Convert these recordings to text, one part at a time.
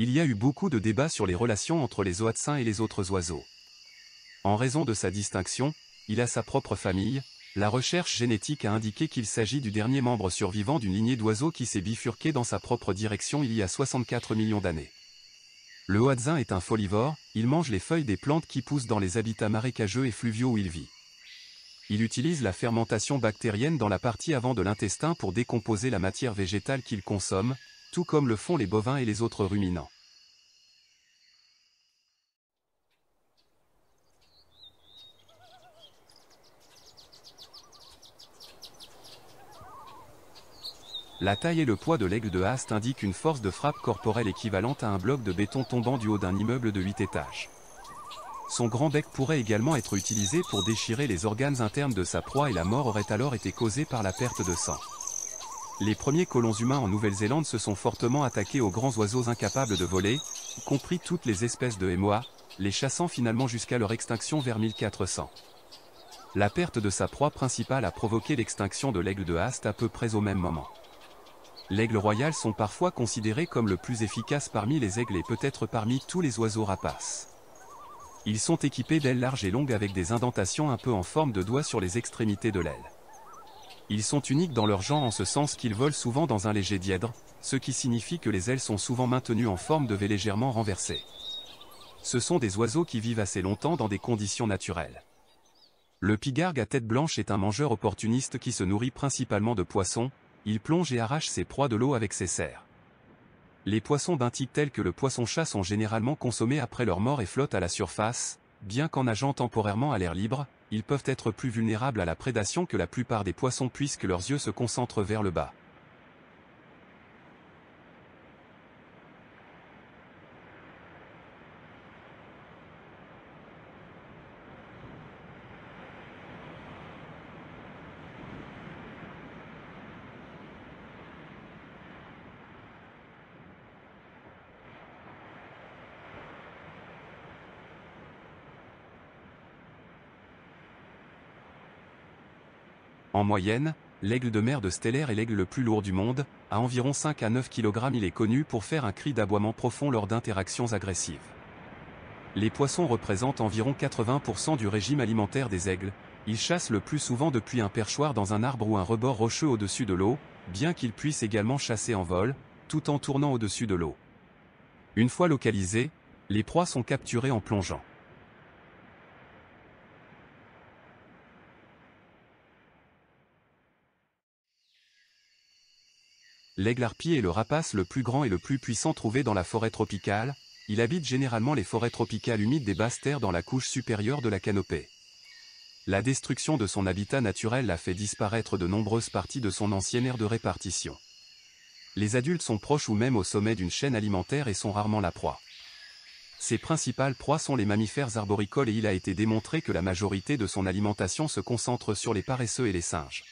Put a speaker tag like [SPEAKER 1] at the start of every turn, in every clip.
[SPEAKER 1] Il y a eu beaucoup de débats sur les relations entre les hoatzins et les autres oiseaux. En raison de sa distinction, il a sa propre famille. La recherche génétique a indiqué qu'il s'agit du dernier membre survivant d'une lignée d'oiseaux qui s'est bifurquée dans sa propre direction il y a 64 millions d'années. Le hoatzin est un folivore, il mange les feuilles des plantes qui poussent dans les habitats marécageux et fluviaux où il vit. Il utilise la fermentation bactérienne dans la partie avant de l'intestin pour décomposer la matière végétale qu'il consomme, tout comme le font les bovins et les autres ruminants. La taille et le poids de l'aigle de Haast indiquent une force de frappe corporelle équivalente à un bloc de béton tombant du haut d'un immeuble de 8 étages. Son grand bec pourrait également être utilisé pour déchirer les organes internes de sa proie et la mort aurait alors été causée par la perte de sang. Les premiers colons humains en Nouvelle-Zélande se sont fortement attaqués aux grands oiseaux incapables de voler, y compris toutes les espèces de hémoa, les chassant finalement jusqu'à leur extinction vers 1400. La perte de sa proie principale a provoqué l'extinction de l'aigle de Haast à peu près au même moment. L'aigle royal sont parfois considérés comme le plus efficace parmi les aigles et peut-être parmi tous les oiseaux rapaces. Ils sont équipés d'ailes larges et longues avec des indentations un peu en forme de doigts sur les extrémités de l'aile. Ils sont uniques dans leur genre en ce sens qu'ils volent souvent dans un léger dièdre, ce qui signifie que les ailes sont souvent maintenues en forme de V légèrement renversée. Ce sont des oiseaux qui vivent assez longtemps dans des conditions naturelles. Le pigargue à tête blanche est un mangeur opportuniste qui se nourrit principalement de poissons. Il plonge et arrache ses proies de l'eau avec ses serres. Les poissons benthiques tels que le poisson-chat sont généralement consommés après leur mort et flottent à la surface. Bien qu'en nageant temporairement à l'air libre, ils peuvent être plus vulnérables à la prédation que la plupart des poissons puisque leurs yeux se concentrent vers le bas. En moyenne, l'aigle de mer de Steller est l'aigle le plus lourd du monde, à environ 5 à 9 kg. Il est connu pour faire un cri d'aboiement profond lors d'interactions agressives. Les poissons représentent environ 80% du régime alimentaire des aigles. Ils chassent le plus souvent depuis un perchoir dans un arbre ou un rebord rocheux au-dessus de l'eau, bien qu'ils puissent également chasser en vol, tout en tournant au-dessus de l'eau. Une fois localisés, les proies sont capturées en plongeant. L'aigle harpie est le rapace le plus grand et le plus puissant trouvé dans la forêt tropicale. Il habite généralement les forêts tropicales humides des basses terres dans la couche supérieure de la canopée. La destruction de son habitat naturel a fait disparaître de nombreuses parties de son ancienne aire de répartition. Les adultes sont proches ou même au sommet d'une chaîne alimentaire et sont rarement la proie. Ses principales proies sont les mammifères arboricoles et il a été démontré que la majorité de son alimentation se concentre sur les paresseux et les singes.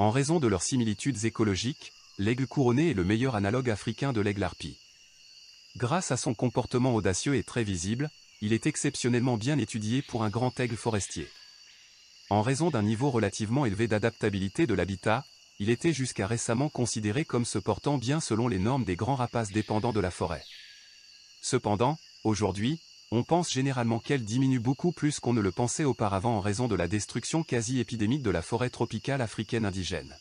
[SPEAKER 1] En raison de leurs similitudes écologiques, l'aigle couronné est le meilleur analogue africain de l'aigle harpie. Grâce à son comportement audacieux et très visible, il est exceptionnellement bien étudié pour un grand aigle forestier. En raison d'un niveau relativement élevé d'adaptabilité de l'habitat, il était jusqu'à récemment considéré comme se portant bien selon les normes des grands rapaces dépendants de la forêt. Cependant, aujourd'hui, on pense généralement qu'elle diminue beaucoup plus qu'on ne le pensait auparavant en raison de la destruction quasi-épidémique de la forêt tropicale africaine indigène.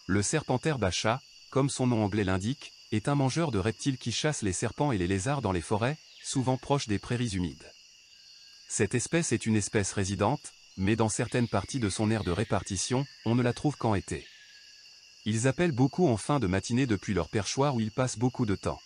[SPEAKER 1] Le serpentaire bacha, comme son nom anglais l'indique, est un mangeur de reptiles qui chasse les serpents et les lézards dans les forêts, souvent proches des prairies humides. Cette espèce est une espèce résidente, mais dans certaines parties de son aire de répartition, on ne la trouve qu'en été. Ils appellent beaucoup en fin de matinée depuis leur perchoir où ils passent beaucoup de temps.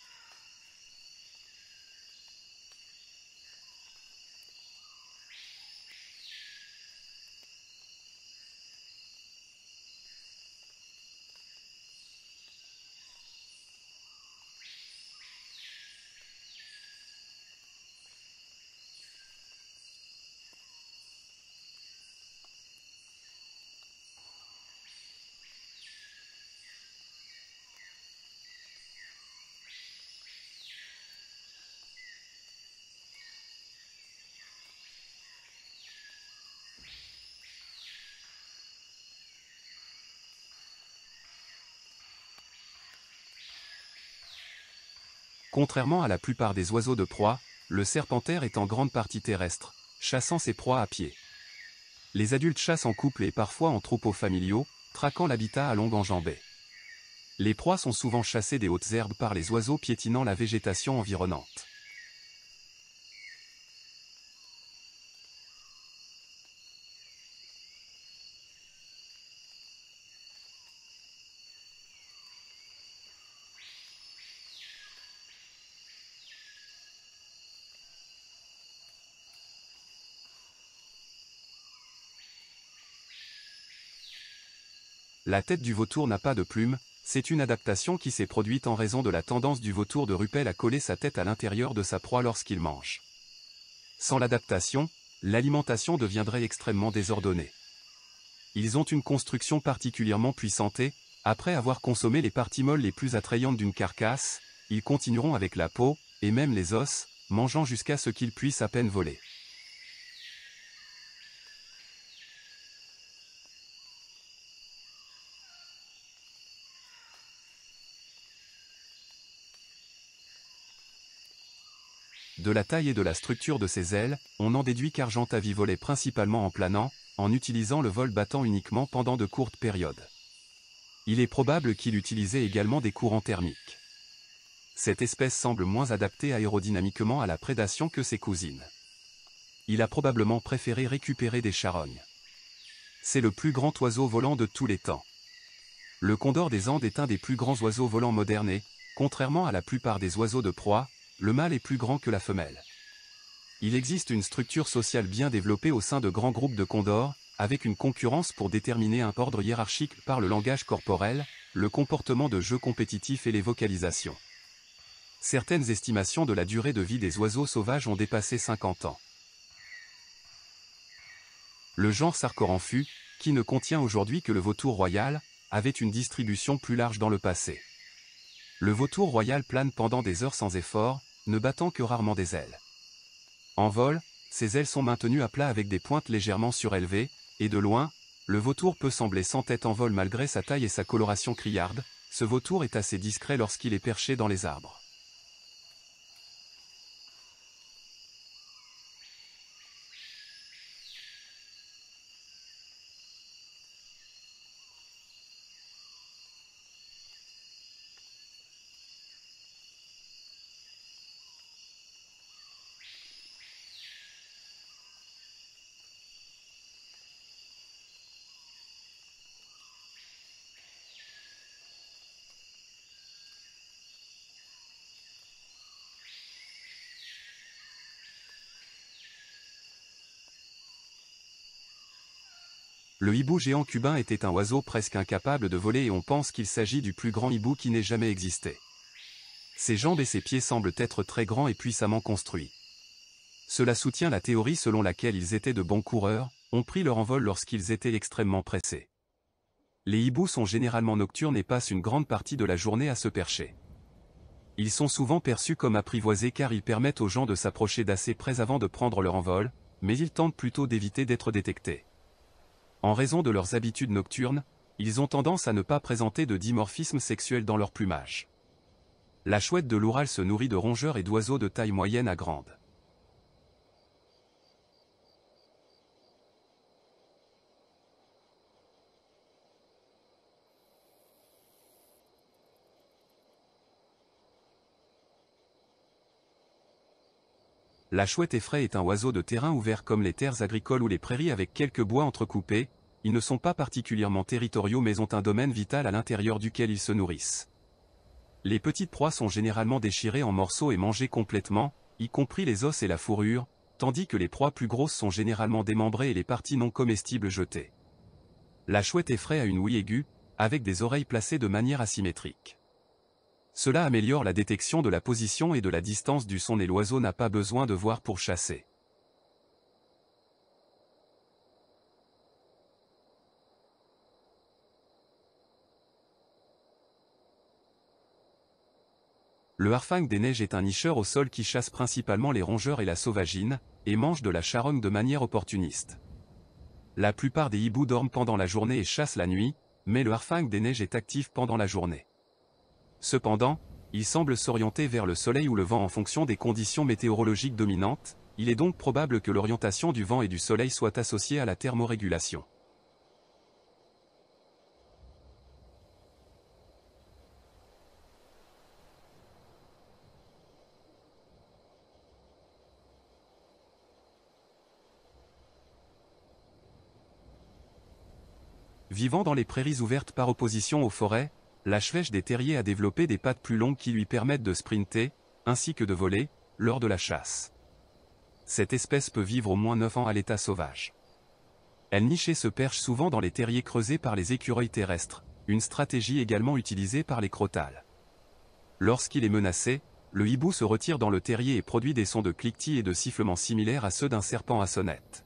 [SPEAKER 1] Contrairement à la plupart des oiseaux de proie, le serpentaire est en grande partie terrestre, chassant ses proies à pied. Les adultes chassent en couple et parfois en troupeaux familiaux, traquant l'habitat à longue enjambée. Les proies sont souvent chassées des hautes herbes par les oiseaux piétinant la végétation environnante. La tête du vautour n'a pas de plumes, c'est une adaptation qui s'est produite en raison de la tendance du vautour de Ruppel à coller sa tête à l'intérieur de sa proie lorsqu'il mange. Sans l'adaptation, l'alimentation deviendrait extrêmement désordonnée. Ils ont une construction particulièrement puissante et, après avoir consommé les parties molles les plus attrayantes d'une carcasse, ils continueront avec la peau, et même les os, mangeant jusqu'à ce qu'ils puissent à peine voler. De la taille et de la structure de ses ailes, on en déduit qu'Argentavis volait principalement en planant, en utilisant le vol battant uniquement pendant de courtes périodes. Il est probable qu'il utilisait également des courants thermiques. Cette espèce semble moins adaptée aérodynamiquement à la prédation que ses cousines. Il a probablement préféré récupérer des charognes. C'est le plus grand oiseau volant de tous les temps. Le condor des Andes est un des plus grands oiseaux volants modernes et, contrairement à la plupart des oiseaux de proie, le mâle est plus grand que la femelle. Il existe une structure sociale bien développée au sein de grands groupes de condors, avec une concurrence pour déterminer un ordre hiérarchique par le langage corporel, le comportement de jeu compétitif et les vocalisations. Certaines estimations de la durée de vie des oiseaux sauvages ont dépassé 50 ans. Le genre Sarcoramphus, qui ne contient aujourd'hui que le vautour royal, avait une distribution plus large dans le passé. Le vautour royal plane pendant des heures sans effort, ne battant que rarement des ailes. En vol, ses ailes sont maintenues à plat avec des pointes légèrement surélevées, et de loin, le vautour peut sembler sans tête en vol malgré sa taille et sa coloration criarde. Ce vautour est assez discret lorsqu'il est perché dans les arbres. Le hibou géant cubain était un oiseau presque incapable de voler et on pense qu'il s'agit du plus grand hibou qui n'ait jamais existé. Ses jambes et ses pieds semblent être très grands et puissamment construits. Cela soutient la théorie selon laquelle ils étaient de bons coureurs, ont pris leur envol lorsqu'ils étaient extrêmement pressés. Les hiboux sont généralement nocturnes et passent une grande partie de la journée à se percher. Ils sont souvent perçus comme apprivoisés car ils permettent aux gens de s'approcher d'assez près avant de prendre leur envol, mais ils tentent plutôt d'éviter d'être détectés. En raison de leurs habitudes nocturnes, ils ont tendance à ne pas présenter de dimorphisme sexuel dans leur plumage. La chouette de l'Oural se nourrit de rongeurs et d'oiseaux de taille moyenne à grande. La chouette effraie est un oiseau de terrain ouvert comme les terres agricoles ou les prairies avec quelques bois entrecoupés. Ils ne sont pas particulièrement territoriaux mais ont un domaine vital à l'intérieur duquel ils se nourrissent. Les petites proies sont généralement déchirées en morceaux et mangées complètement, y compris les os et la fourrure, tandis que les proies plus grosses sont généralement démembrées et les parties non comestibles jetées. La chouette effraie a une ouïe aiguë, avec des oreilles placées de manière asymétrique. Cela améliore la détection de la position et de la distance du son et l'oiseau n'a pas besoin de voir pour chasser. Le harfang des neiges est un nicheur au sol qui chasse principalement les rongeurs et la sauvagine, et mange de la charogne de manière opportuniste. La plupart des hiboux dorment pendant la journée et chassent la nuit, mais le harfang des neiges est actif pendant la journée. Cependant, Il semble s'orienter vers le soleil ou le vent en fonction des conditions météorologiques dominantes, il est donc probable que l'orientation du vent et du soleil soit associée à la thermorégulation. Vivant dans les prairies ouvertes par opposition aux forêts, la chevêche des terriers a développé des pattes plus longues qui lui permettent de sprinter, ainsi que de voler, lors de la chasse. Cette espèce peut vivre au moins 9 ans à l'état sauvage. Elle niche et se perche souvent dans les terriers creusés par les écureuils terrestres, une stratégie également utilisée par les crotales. Lorsqu'il est menacé, le hibou se retire dans le terrier et produit des sons de cliquetis et de sifflements similaires à ceux d'un serpent à sonnette.